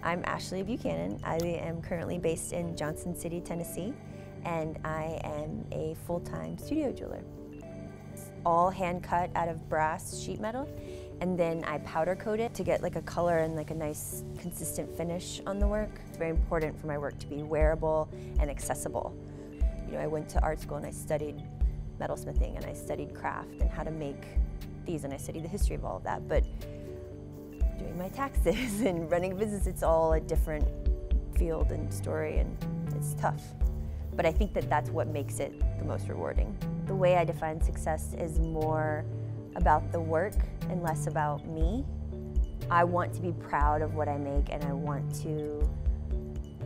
I'm Ashley Buchanan. I am currently based in Johnson City, Tennessee, and I am a full-time studio jeweler. It's all hand cut out of brass sheet metal, and then I powder coat it to get like a color and like a nice consistent finish on the work. It's very important for my work to be wearable and accessible. You know, I went to art school and I studied metalsmithing and I studied craft and how to make these, and I studied the history of all of that. But doing my taxes and running a business, it's all a different field and story, and it's tough. But I think that that's what makes it the most rewarding. The way I define success is more about the work and less about me. I want to be proud of what I make, and I want to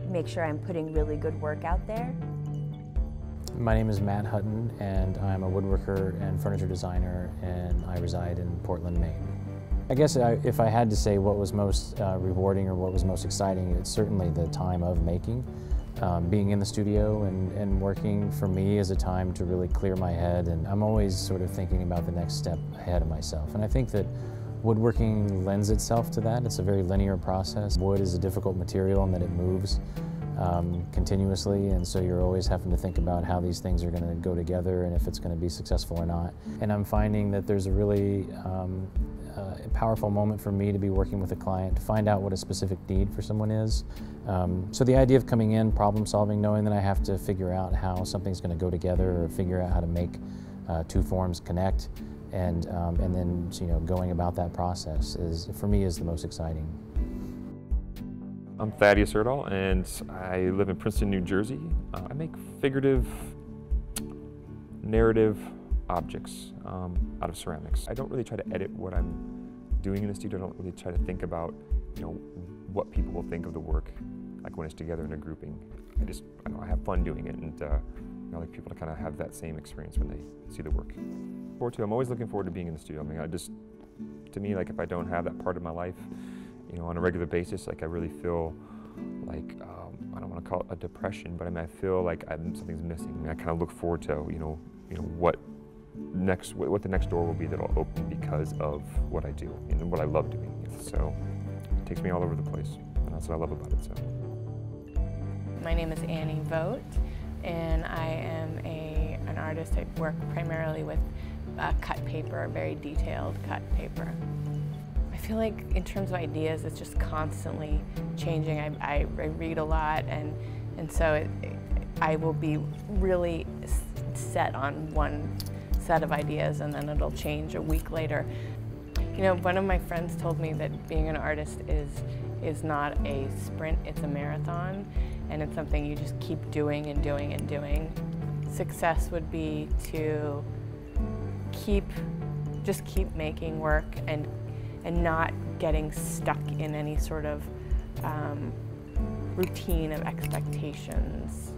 make sure I'm putting really good work out there. My name is Matt Hutton, and I'm a woodworker and furniture designer, and I reside in Portland, Maine. I guess if I had to say what was most rewarding or what was most exciting, it's certainly the time of making. Being in the studio and working for me is a time to really clear my head, and I'm always sort of thinking about the next step ahead of myself. And I think that woodworking lends itself to that. It's a very linear process. Wood is a difficult material in that it moves continuously, and so you're always having to think about how these things are going to go together and if it's going to be successful or not. And I'm finding that there's a really powerful moment for me to be working with a client to find out what a specific need for someone is. So the idea of coming in, problem solving, knowing that I have to figure out how something's going to go together or figure out how to make two forms connect, and then going about that process is, for me, is the most exciting. I'm Fabio Circle, and I live in Princeton, New Jersey. I make figurative, narrative objects out of ceramics. I don't really try to edit what I'm doing in the studio. I don't really try to think about, what people will think of the work, like when it's together in a grouping. I have fun doing it, and I like people to kind of have that same experience when they see the work. I'm always looking forward to being in the studio. I mean, to me, like if I don't have that part of my life, on a regular basis, like I really feel like, I don't want to call it a depression, but I feel like something's missing. I mean, I kind of look forward to, what the next door will be that'll open because of what I do and what I love doing. So it takes me all over the place, and that's what I love about it. So. My name is Annie Vogt, and I am an artist. I work primarily with cut paper, very detailed cut paper. I feel like in terms of ideas, it's just constantly changing. I read a lot, and so I will be really set on one set of ideas, and then it'll change a week later. One of my friends told me that being an artist is not a sprint, it's a marathon, and it's something you just keep doing and doing and doing. Success would be to just keep making work and not getting stuck in any sort of routine of expectations.